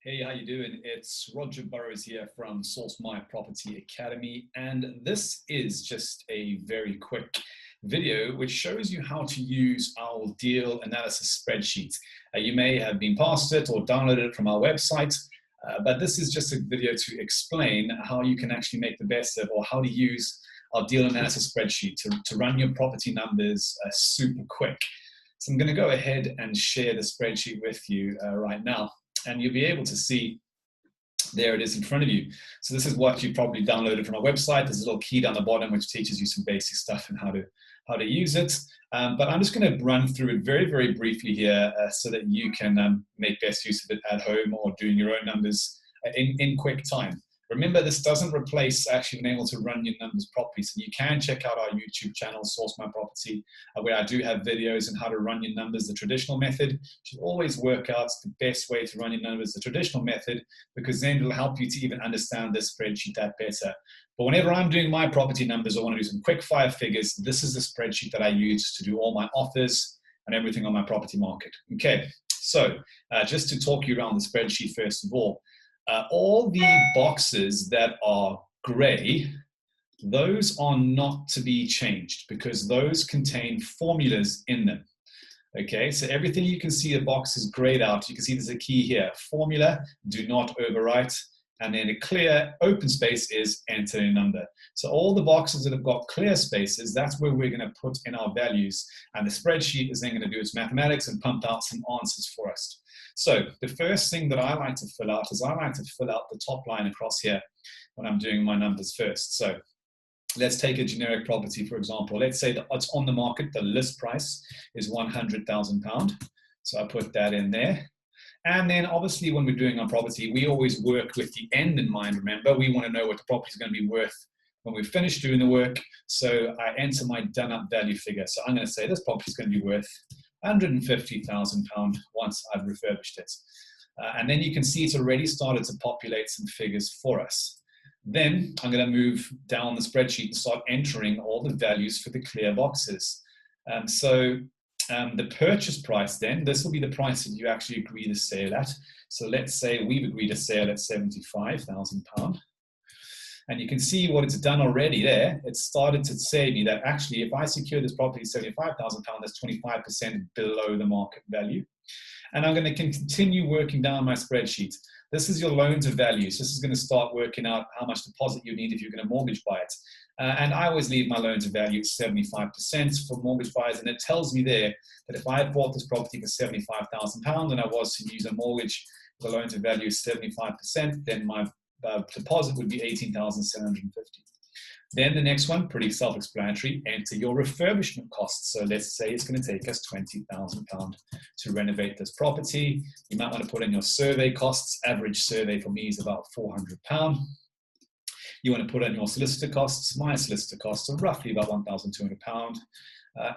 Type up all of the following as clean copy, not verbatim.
Hey, how you doing? It's Roger Burrows here from Source My Property Academy, and this is just a very quick video which shows you how to use our deal analysis spreadsheet. You may have been passed it or downloaded it from our website, but this is just a video to explain how you can actually make the best of, or how to use our deal analysis spreadsheet to run your property numbers super quick. So I'm going to go ahead and share the spreadsheet with you right now. And you'll be able to see, there it is in front of you. So this is what you probably downloaded from our website. There's a little key down the bottom which teaches you some basic stuff and how to use it. But I'm just going to run through it very, very briefly here so that you can make best use of it at home or doing your own numbers in quick time. Remember, this doesn't replace actually being able to run your numbers properly. So you can check out our YouTube channel, Source My Property, where I do have videos on how to run your numbers the traditional method. You should always work out the best way to run your numbers the traditional method, because then it'll help you to even understand this spreadsheet that better. But whenever I'm doing my property numbers, I want to do some quick fire figures. This is the spreadsheet that I use to do all my offers and everything on my property market. Okay, so just to talk you around the spreadsheet first of all the boxes that are gray, those are not to be changed because those contain formulas in them. Okay, so everything you can see the box is grayed out. You can see there's a key here, formula, do not overwrite, and then a clear open space is enter a number. So all the boxes that have got clear spaces, that's where we're going to put in our values, and the spreadsheet is then going to do its mathematics and pump out some answers for us. So the first thing that I like to fill out is I like to fill out the top line across here when I'm doing my numbers first. So let's take a generic property, for example. Let's say that it's on the market, the list price is £100,000. So I put that in there. And then obviously when we're doing our property, we always work with the end in mind. Remember, we want to know what the property is going to be worth when we've finished doing the work. So I enter my done up value figure. So I'm going to say this property is going to be worth £150,000 once I've refurbished it. And then you can see it's already started to populate some figures for us. Then I'm going to move down the spreadsheet and start entering all the values for the clear boxes. The purchase price then, this will be the price that you actually agree to sale at. So let's say we've agreed to sale at £75,000. And you can see what it's done already there. It's started to say me that actually if I secure this property at £75,000, that's 25% below the market value. And I'm going to continue working down my spreadsheet. This is your loan to values. This is going to start working out how much deposit you need if you're going to mortgage buy it. And I always leave my loan to value at 75% for mortgage buyers. And it tells me there that if I had bought this property for £75,000 and I was to use a mortgage with a loan to value of 75%, then my deposit would be £18,750. Then the next one, pretty self-explanatory, enter your refurbishment costs. So let's say it's going to take us £20,000 to renovate this property. You might want to put in your survey costs. Average survey for me is about £400. You want to put in your solicitor costs. My solicitor costs are roughly about £1,200.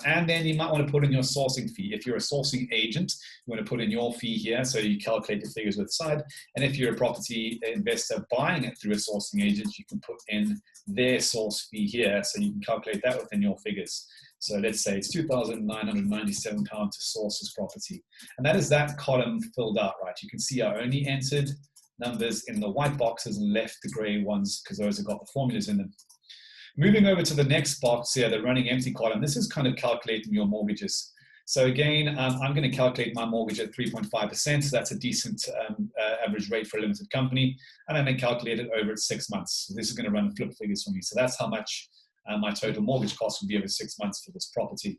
And then you might want to put in your sourcing fee. If you're a sourcing agent, you want to put in your fee here, so you calculate the figures with the side. And if you're a property investor buying it through a sourcing agent, you can put in their source fee here, so you can calculate that within your figures. So let's say it's £2,997 to source this property. And that is that column filled out, right? You can see I only entered numbers in the white boxes and left the gray ones because those have got the formulas in them. Moving over to the next box here, the running empty column, this is kind of calculating your mortgages. So again, I'm going to calculate my mortgage at 3.5%. So that's a decent average rate for a limited company. And I'm going to calculate it over 6 months. So this is going to run flip figures for me. So that's how much my total mortgage cost would be over 6 months for this property.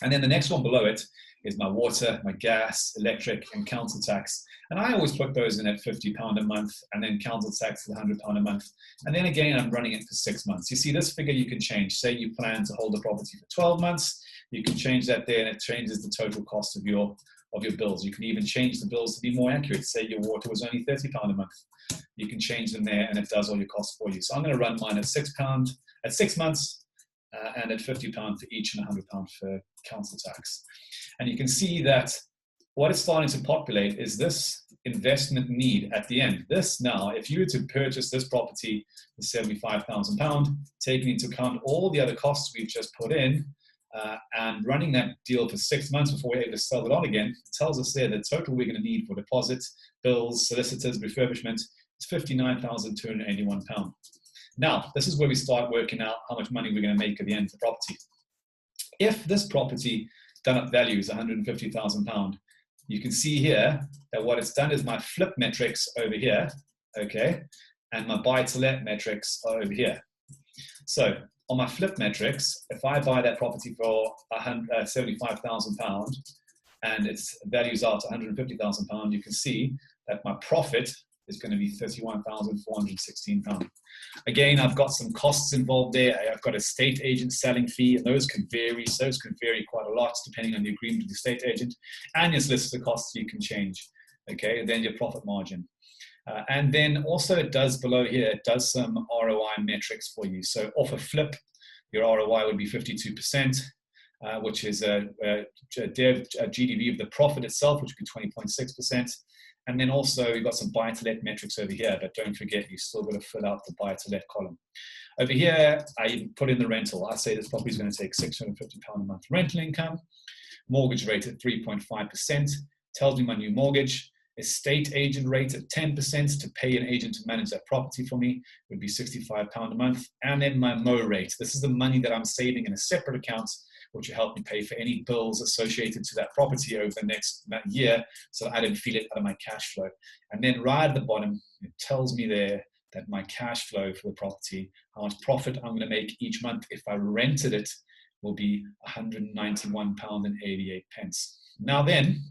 And then the next one below it is my water, my gas, electric, and council tax. And I always put those in at £50 a month, and then council tax at £100 a month. And then again, I'm running it for 6 months. You see, this figure you can change. Say you plan to hold the property for 12 months, you can change that there, and it changes the total cost of your bills. You can even change the bills to be more accurate. Say your water was only £30 a month. You can change them there, and it does all your costs for you. So I'm going to run mine at £6 at 6 months, and at £50 for each and £100 for council tax. And you can see that what is starting to populate is this investment need at the end. This now, if you were to purchase this property for £75,000, taking into account all the other costs we've just put in, and running that deal for 6 months before we're able to sell it on again, it tells us there the total we're going to need for deposits, bills, solicitors, refurbishment is £59,281. Now, this is where we start working out how much money we're going to make at the end of the property. If this property done up value is £150,000, you can see here that what it's done is my flip metrics over here, okay, and my buy to let metrics are over here. So on my flip metrics, if I buy that property for £75,000 and its values out to £150,000, you can see that my profit is going to be £31,416. Again, I've got some costs involved there. I've got a estate agent selling fee, and those can vary. So those can vary quite a lot depending on the agreement with the estate agent. And your solicitor costs you can change. Okay, and then your profit margin. And then also it does below here, it does some ROI metrics for you. So off a flip, your ROI would be 52%, which is a GDV of the profit itself, which would be 20.6%. And then also you've got some buy-to-let metrics over here, but don't forget, you've still got to fill out the buy-to-let column. Over here, I put in the rental. I say this property is going to take £650 a month rental income, mortgage rate at 3.5%, tells me my new mortgage, estate agent rate at 10% to pay an agent to manage that property for me would be £65 a month. And then my MO rate. This is the money that I'm saving in a separate account, which will help me pay for any bills associated to that property over the next year, so I don't feel it out of my cash flow. And then right at the bottom, it tells me there that my cash flow for the property, how much profit I'm going to make each month if I rented it, will be £191.88. Now then,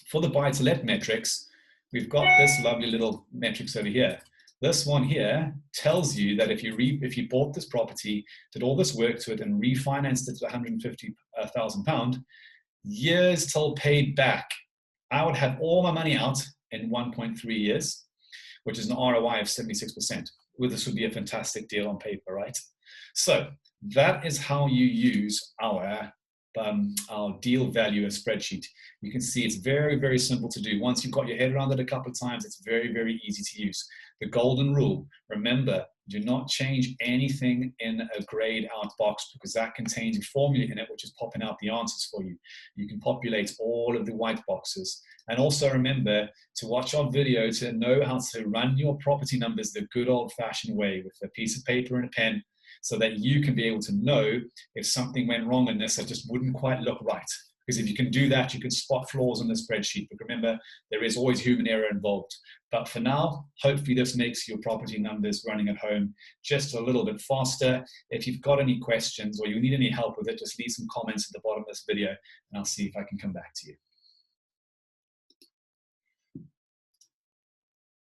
for the buy-to-let metrics, we've got this lovely little metrics over here. This one here tells you that if you bought this property, did all this work to it, and refinanced it to £150,000, years till paid back, I would have all my money out in 1.3 years, which is an ROI of 76%. Well, this would be a fantastic deal on paper, right? So that is how you use our deal value spreadsheet. You can see it's very, very simple to do. Once you've got your head around it a couple of times, it's very, very easy to use. The golden rule, remember, do not change anything in a grayed out box, because that contains a formula in it which is popping out the answers for you. You can populate all of the white boxes. And also remember to watch our video to know how to run your property numbers the good old-fashioned way, with a piece of paper and a pen, so that you can be able to know if something went wrong in this that just wouldn't quite look right. Because if you can do that, you can spot flaws in the spreadsheet. But remember, there is always human error involved. But for now, hopefully this makes your property numbers running at home just a little bit faster. If you've got any questions or you need any help with it, just leave some comments at the bottom of this video, and I'll see if I can come back to you.